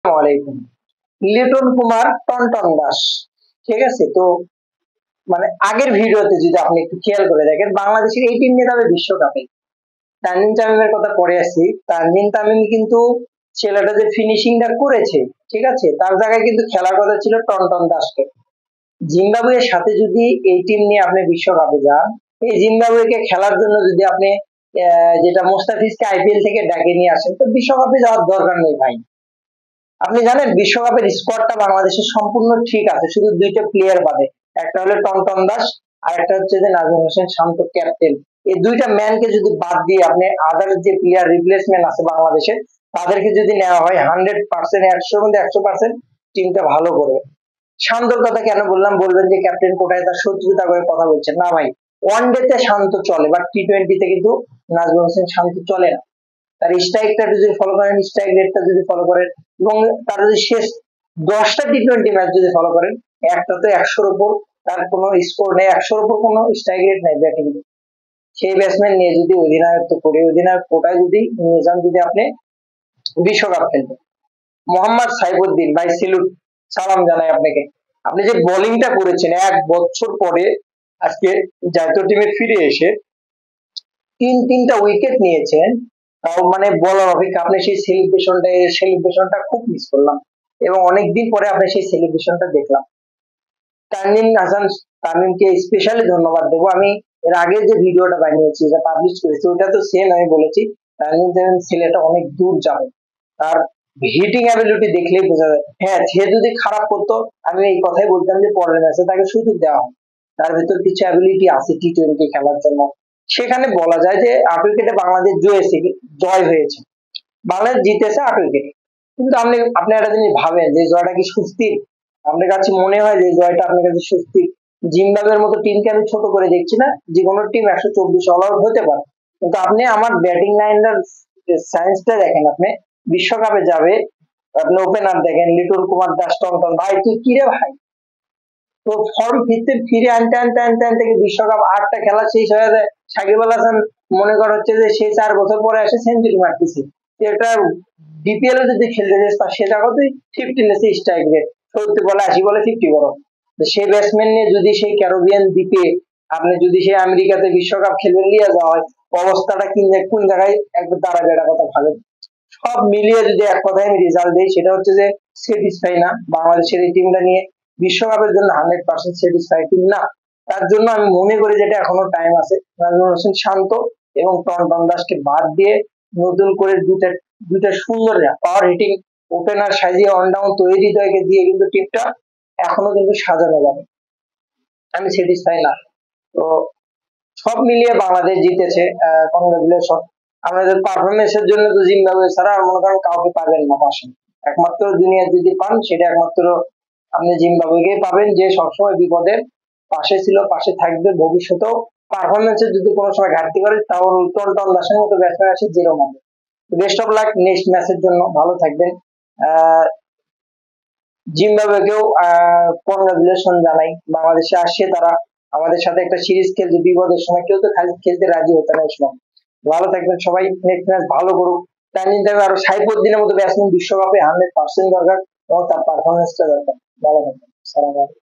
আলাইকুম। লিটন কুমার টনটন দাস, ঠিক আছে? তো মানে আগের ভিডিওতে যদি আপনি একটু খেয়াল করে দেখেন, বাংলাদেশের এই টিম নিয়ে তবে বিশ্বকাপে তানজিম তামিমের কথা পরে আসছি। তানজিম তামিম কিন্তু ছেলেটা যে ফিনিশিংটা করেছে, ঠিক আছে, তার জায়গায় কিন্তু খেলার কথা ছিল টনটন দাসকে। জিম্বাবুয়ের সাথে যদি এই টিম নিয়ে আপনি বিশ্বকাপে যান, এই জিম্বাবুয়েকে খেলার জন্য যদি আপনি যেটা মোস্তাফিজকে আইপিএল থেকে ডাকে নিয়ে আসেন, তো বিশ্বকাপে যাওয়ার দরকার নেই ভাই। আপনি জানেন বিশ্বকাপের স্কোয়াডটা বাংলাদেশের সম্পূর্ণ ঠিক আছে, শুধু দুইটা প্লেয়ার বাদে। একটা হলো টনটন দাস, আর একটা হচ্ছে যে নাজমুল হোসেন শান্ত, ক্যাপ্টেন। এই দুইটা ম্যানকে যদি বাদ দিয়ে আপনি আদার্স যে প্লেয়ার রিপ্লেসমেন্ট আছে বাংলাদেশের, তাদেরকে যদি নেওয়া হয় 100%, 100% টিমটা ভালো করবে। শান্তর কথা কেন বললাম, বলবেন যে ক্যাপ্টেন কোটায় তার শত্রুতা করে কথা বলছেন না ভাই। ওয়ান ডে তে শান্ত চলে, বাট টি-20 তে কিন্তু নাজমুল হোসেন শান্ত চলে না। তার স্ট্রাইকটা যদি ফলো করেন, স্ট্রাইক রেটটা যদি ফলো করেন, এবং তার যদি শেষ 10টা টি-20 ম্যাচ যদি ফলো করেন, একটা তো 100-র উপর তার কোনো স্কোর নেই, 100-র উপর কোনো স্ট্রাইক রেট নেই ব্যাটিং। সেই ব্যাটসম্যান নিয়ে যদি অধিনায়কত্ব করে, অধিনায়ক কোটায় যদি নিয়ে যান যদি আপনি বিশ্বকাপ খেলবেন। মোহাম্মদ সাইফুদ্দিন ভাই, সেলুট, সালাম জানাই আপনাকে। আপনি যে বোলিংটা করেছেন 1 বছর পরে, আজকে জাতীয় টিমে ফিরে এসে তিনটা উইকেট নিয়েছেন, তাও মানে বলার অপেক্ষা। আপনি সেই সেলিব্রেশনটা খুব মিস করলাম, এবং অনেকদিন পরে আপনি সেই সেলিব্রেশনটা দেখলাম। তানজিম হাসান তামিমকে স্পেশালি ধন্যবাদ দেবো আমি। এর আগে যে ভিডিওটা বানিয়েছি, যেটা পাবলিশ করেছি, ওটা তো সেম আমি বলেছি তানজিম তামিম ছেলেটা অনেক দূর যাবে। তার হিটিং অ্যাবিলিটি দেখলেই বোঝা যায়। হ্যাঁ, সে যদি খারাপ করতো আমি এই কথাই বলতাম যে পরের ম্যাচে তাকে সুযোগ দেওয়া হয়। তার ভেতর কিছু অ্যাবিলিটি আছে টি-20 খেলার জন্য। সেখানে বলা যায় যে 8 উইকেটে বাংলাদেশ জয় হয়েছে, বাংলাদেশ জিতেছে 8 উইকেটে। কিন্তু আপনি একটা জিনিস ভাবেন যে জয়টা কি সুস্থির? আপনার কাছে মনে হয় যে জয়টা আপনার কাছে সুস্থির? জিম্বাবুয়ের মতো টিমকে আমি ছোট করে দেখছি না, যে কোনো টিম 124 অল আউট হতে পারে। কিন্তু আপনি আমার ব্যাটিং লাইনটার সায়েন্সটা দেখেন, আপনি বিশ্বকাপে যাবে, আপনি ওপেনার দেখেন লিটন কুমার দাস, টনটন ভাই, তুই কিরে ভাই? তো ফর্ম ফিরে আনতে আনতে আনতে আনতে বিশ্বকাপ 8টা খেলা শেষ হয়ে যায়, সাকিব আল হাসান মনে করা হচ্ছে যে সে 4 বছর পরে এসে সেঞ্চুরি মারতেছে। এটা বিপিএল এ যদি খেলতে যাস, তার সে জায়গাতেই 15 স্ট্রাইক রেট, 70 বলে 80, বলে 50 করো। তো সেই ব্যাটসম্যান নিয়ে যদি সেই ক্যারিবিয়ান দ্বীপে আপনি যদি সেই আমেরিকাতে বিশ্বকাপ খেলবেন নিয়ে যাওয়া হয়, অবস্থাটা কোন জায়গায় একবার দাঁড়াবে, এটা কথা ভাবেন। সব মিলিয়ে যদি এক কথায় আমি রেজাল্ট দিই, সেটা হচ্ছে যে স্যাটিসফাই না। বাংলাদেশের এই টিমটা নিয়ে বিশ্বকাপের জন্য 100% স্যাটিসফাই টিম না। তার জন্য আমি মনে করি যেটা এখনো টাইম আছে, নাজমুল হোসেন শান্ত এবং টনটন দাসকে বাদ দিয়ে নতুন করে দুইটা দুইটা সুন্দর পাওয়ার হিটিং ওপেনার সাজিয়ে অন ডাউন তৈরি দিয়ে কিন্তু টিমটা এখনো কিন্তু সাজানো যাবে। আমি স্যাটিসফাই না। তো সব মিলিয়ে বাংলাদেশ জিতেছে, কংগ্রাচুলেশন। আমাদের পারফরমেন্সের জন্য তো জিম্বাবুয়ে ছাড়া আর মনে করেন কাউকে পাবেন না পাশে। একমাত্র দুনিয়ার যদি পান, সেটা একমাত্র আপনি জিম্বাবুয়েকেই পাবেন, যে সবসময় বিপদের পাশে ছিল, পাশে থাকবে ভবিষ্যতেও। পারফরমেন্সের যদি কোনো সময় ঘাটতি করে, তাও টনটন দাসের মতো ব্যাটসম্যান আসে যেরকম হবে। বেস্ট অফ লাক নেক্সট ম্যাচের জন্য, ভালো থাকবেন। জিম্বাবুয়েকেও কংগ্রাচুলেশন জানাই। বাংলাদেশে আসছে তারা, আমাদের সাথে একটা সিরিজ খেলছে, বিপদের সময় কেউ তো খালি খেলতে রাজি হতো না ইসলাম। ভালো থাকবেন সবাই, নেক্সট ম্যাচ ভালো করুক। তানজিম তামিম আরো সাইফুদ্দিনের মতো ব্যাটসম্যান বিশ্বকাপে 100% দরকার, এবং তার পারফরমেন্সটা দরকার। ভালো থাকবেন, সালাম আলাইকুম।